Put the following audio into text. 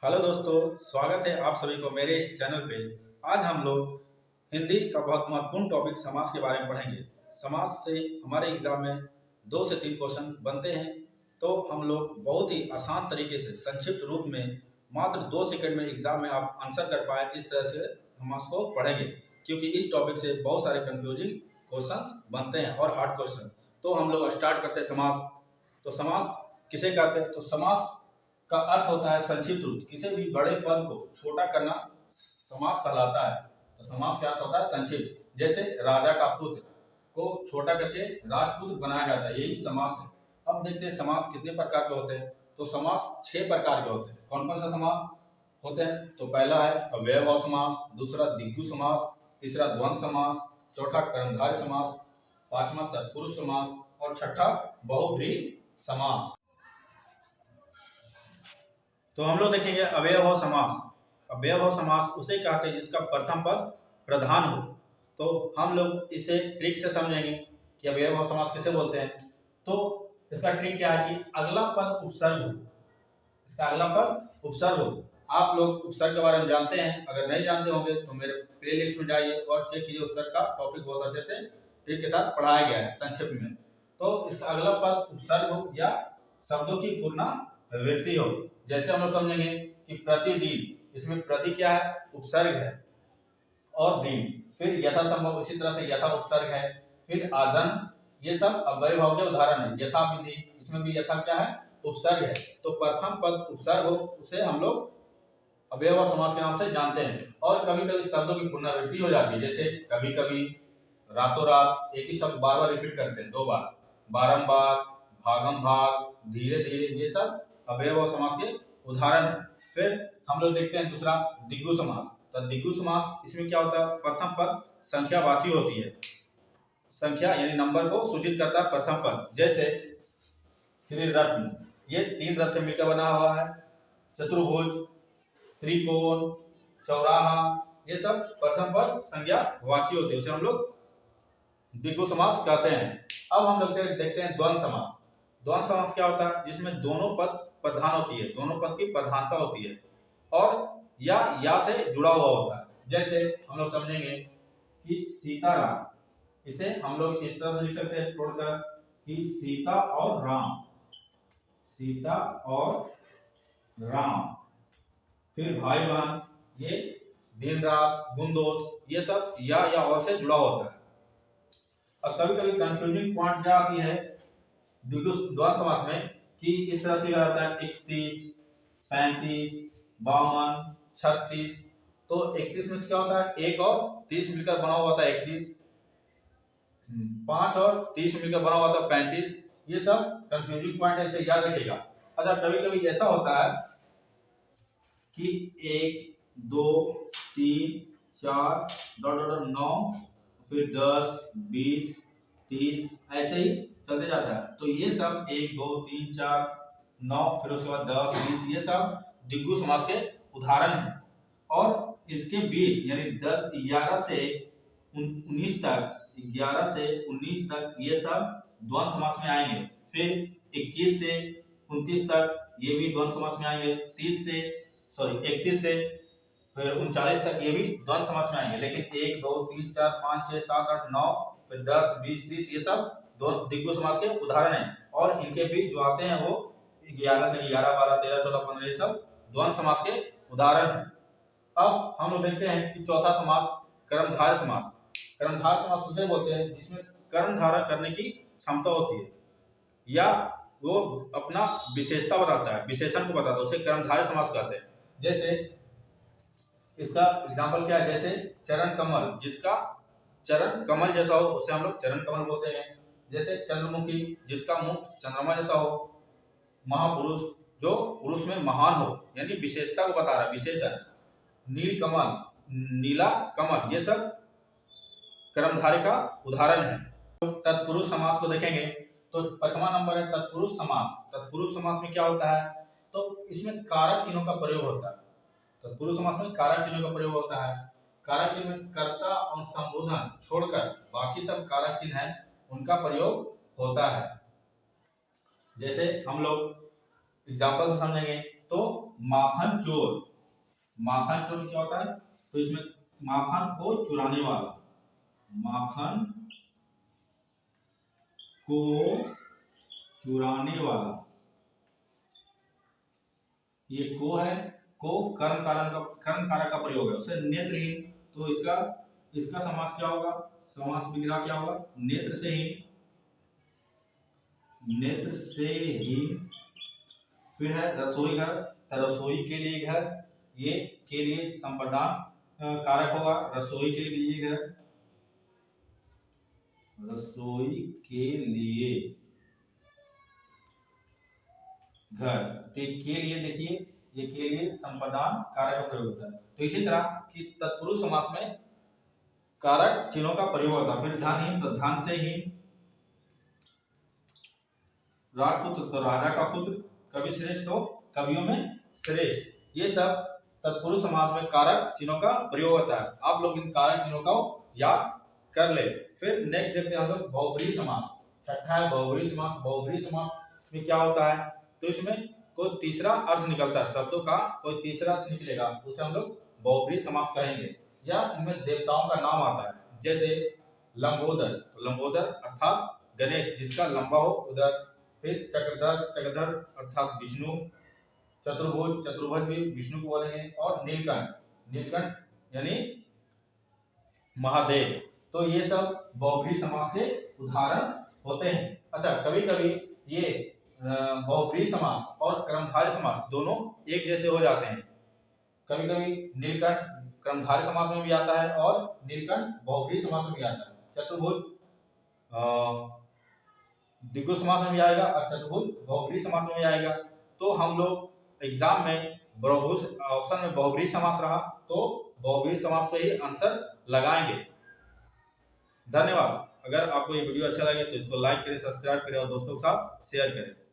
Hello दोस्तों, स्वागत है आप सभी को मेरे इस चैनल पे। आज हम लोग हिंदी का बहुत महत्वपूर्ण टॉपिक समास के बारे में पढ़ेंगे। समास से हमारे एग्जाम में 2 से 3 क्वेश्चन बनते हैं, तो हम लोग बहुत ही आसान तरीके से संक्षिप्त रूप में मात्र 2 सेकंड में एग्जाम में आप आंसर कर पाए, इस तरह से हम इसको पढ़ेंगे। क्योंकि इस टॉपिक से बहुत सारे कंफ्यूजिंग क्वेश्चन बनते हैं और हार्ड क्वेश्चन। तो हम लोग स्टार्ट करते हैं समास। तो समास किसे कहते हैं? तो समास का अर्थ होता है संक्षिप्त रूप। किसी भी बड़े पद को छोटा करना समास कहलाता है। तो समास का अर्थ होता है संक्षिप्त। जैसे राजा का पुत्र को छोटा करके राजपुत्र बनाया जाता है, यही समास है। अब देखते हैं समास कितने प्रकार के होते हैं। तो समास 6 प्रकार के होते हैं। कौन कौन सा समास होते हैं? तो पहला है अव्ययभाव समास, दूसरा दिग्गु समास, तीसरा द्वंद्व समास, चौथा कर्मधारय समास, पांचवा तत्पुरुष समास और छठा बहुब्रीहि समास। तो हम लोग देखेंगे अव्ययभाव समास। अव्ययभाव समास उसे कहते हैं जिसका प्रथम पद प्रधान हो। तो हम लोग इसे ट्रिक से समझेंगे कि अव्ययभाव समास किसे बोलते हैं। तो इसका ट्रिक क्या है कि अगला पद उपसर्ग हो। इसका अगला पद उपसर्ग हो। आप लोग उपसर्ग के बारे में जानते हैं, अगर नहीं जानते होंगे तो मेरे प्लेलिस्ट में जाइए और चेक कीजिए। उपसर्ग का टॉपिक बहुत अच्छे से ट्रिक के साथ पढ़ाया गया है संक्षिप्त में। तो इसका अगला पद उपसर्ग हो या शब्दों की पुनरावृत्ति हो। जैसे हम लोग समझेंगे कि प्रतिदिन, इसमें प्रति क्या है? उपसर्ग है, और दिन फिर यथासंभव, इसी तरह से यथा उपसर्ग है, फिर आजन, ये सब अव्ययभाव के उदाहरण है। यथा विधि, इसमें भी यथा क्या है? उपसर्ग है। तो प्रथम पद उपसर्ग हो उसे हम लोग अव्ययभाव समास के नाम से जानते हैं। और कभी कभी शब्दों की पुनरावृत्ति हो जाती है। जैसे कभी कभी, रातों रात, एक ही शब्द बार बार रिपीट करते हैं 2 बार, बारंबार, भागम भाग, धीरे धीरे, ये सब अव्ययभाव समास के उदाहरण है। फिर हम लोग देखते हैं दूसरा दिग्गु समास। तो दिग्गु समास, इसमें क्या होता है? प्रथम पद संख्यावाची होती है। संख्या यानी नंबर को सूचित करता है प्रथम पद। जैसे त्रिरत्न, ये 3 रत्न मिलकर बना हुआ है। चतुर्भुज, त्रिकोण, चौराहा, ये सब प्रथम पद संज्ञावाची होते हैं, उसे हम लोग दिग्गु समास कहते हैं। अब हम लोग देखते हैं द्वंद्व समास। द्वंद्व समास क्या होता है? जिसमें दोनों पद प्रधान होती है, दोनों पद की प्रधानता होती है और या से जुड़ा हुआ होता है। जैसे हम लोग समझेंगे कि सीताराम, इसे हम लोग इस तरह से लिख सकते हैं तोड़कर कि सीता और राम, सीता और राम। फिर भाई बहन, ये दिन रात, गुण दोष, ये सब या और से जुड़ा होता है। और कभी कभी कंफ्यूजिंग पॉइंट क्या आती है द्वंद्व समास में कि इस तरह से लिखा जाता है 31, 35, 52, 36। तो 31 में क्या होता है? 1 और 30 मिलकर बना हुआ होता है 31, 5 और 30 मिलकर बना हुआ होता है 35। ये सब कंफ्यूजिंग पॉइंट है, इसे याद रखिएगा। अच्छा, कभी कभी ऐसा होता है कि 1, 2, 3, 4, 9, फिर 10, 20, 30, ऐसे ही चलते जाता है। तो ये सब 1, 2, 3, 4, 9, फिर उसके बाद 10, 20, ये सब दिग्गु समास के उदाहरण हैं। और इसके बीच यानी 10, 11 से 19 तक, 11 से 19 तक ये सब द्वंद्व समास में आएंगे। फिर 21 से 29 तक ये भी द्वंद्व समास में आएंगे। 31 से फिर 39 तक ये भी द्वंद्व समास में आएंगे। लेकिन 1, 2, 3, 4, 5, 6, 7, 8, 9, फिर 10, 20, 30, ये सब दिग्गु समास के उदाहरण हैं। और इनके बीच जो आते हैं वो 11 से 11, 12, 13, 14, 15, ये सब द्वंद्व समास के उदाहरण हैं। अब हम लोग देखते हैं कि चौथा समास कर्मधारय समास। कर्मधारय समास उसे बोलते हैं जिसमें कर्म धारण करने की क्षमता होती है या वो अपना विशेषता बताता है, विशेषण को बताता है, उसे कर्मधारय समास कहते हैं। जैसे इसका एग्जाम्पल क्या है? जैसे चरण कमल, जिसका चरण कमल जैसा हो उसे हम लोग चरण कमल बोलते हैं। जैसे चंद्रमुखी, जिसका मुख चंद्रमा जैसा हो। महापुरुष, जो पुरुष में महान हो, यानी विशेषता को बता रहा है, विशेषण। नील कमल, नीला कमल, ये सब कर्मधारय का उदाहरण है। तत्पुरुष समास को देखेंगे तो 5वां नंबर है तत्पुरुष समास। तत्पुरुष समास में क्या होता है? तो इसमें कारक चिन्हों का प्रयोग होता है। तत्पुरुष समास में कारक चिन्हों का प्रयोग होता है। कारक चिन्ह में कर्ता और संबोधन छोड़कर बाकी सब कारक चिन्ह है, उनका प्रयोग होता है। जैसे हम लोग एग्जाम्पल से समझेंगे तो माखन चोर। माखन चोर क्या होता है? तो इसमें माखन को चुराने वाला, माखन को चुराने वाला, ये को है, को कर्म कारक का प्रयोग है, उसे नेत्रहीन, तो इसका समास क्या होगा? समास विग्रह क्या होगा? नेत्र से हीन, नेत्र से हीन। फिर है रसोई घर, तो रसोई के लिए घर, ये के लिए संप्रदान कारक होगा, रसोई के लिए घर, रसोई के लिए घर, तो के लिए देखिए, ये के लिए संप्रदान कारक का प्रयोग होता है। तो इसी तरह कि तत्पुरुष समास में कारक चिन्हों का प्रयोग होता है। फिर धनहीन, तो धन से हीन, राजपुत्र, तो राजा का पुत्र, कवि श्रेष्ठ, तो कवियों में श्रेष्ठ। ये सब तत्पुरुष समास में कारक चिन्हों का प्रयोग होता है। आप लोग इन कारक चिन्हों का याद कर ले। फिर नेक्स्ट देखते हैं हम लोग बहुब्रीहि समास। छठा है बहुब्रीहि समास। बहुब्रीहि समास में क्या होता है? तो इसमें कोई तीसरा अर्थ निकलता है, शब्दों का कोई तीसरा अर्थ निकलेगा, उसे हम लोग बहुब्रीहि समास कहेंगे, या इनमें देवताओं का नाम आता है। जैसे लंबोदर, लंबोदर अर्थात गणेश, जिसका लंबा हो उधर। फिर चक्रधर, चक्रधर अर्थात विष्णु। चतुर्भुज, चतुर्भुज भी विष्णु को बोलेंगे। और नीलकंठ, नीलकंठ यानी महादेव। तो ये सब बहुब्रीहि समास के उदाहरण होते हैं। अच्छा, कभी कभी ये बहुब्रीहि समास और कर्मधारय समास दोनों एक जैसे हो जाते हैं। कभी कभी नीलकंठ कर्मधारय समास में भी आता है और नीलकंठ बहुब्रीहि समास में भी आता है। चतुर्भुज द्विगु समास में भी आएगा और चतुर्भुज बहुब्रीहि समास में भी आएगा। तो हम लोग एग्जाम में बहुब्रीहि ऑप्शन में बहुब्रीहि समास रहा तो बहुब्रीहि समास पे ही आंसर लगाएंगे। धन्यवाद। अगर आपको ये वीडियो अच्छा लगे तो इसको लाइक करें, सब्सक्राइब करें और दोस्तों के साथ शेयर करें।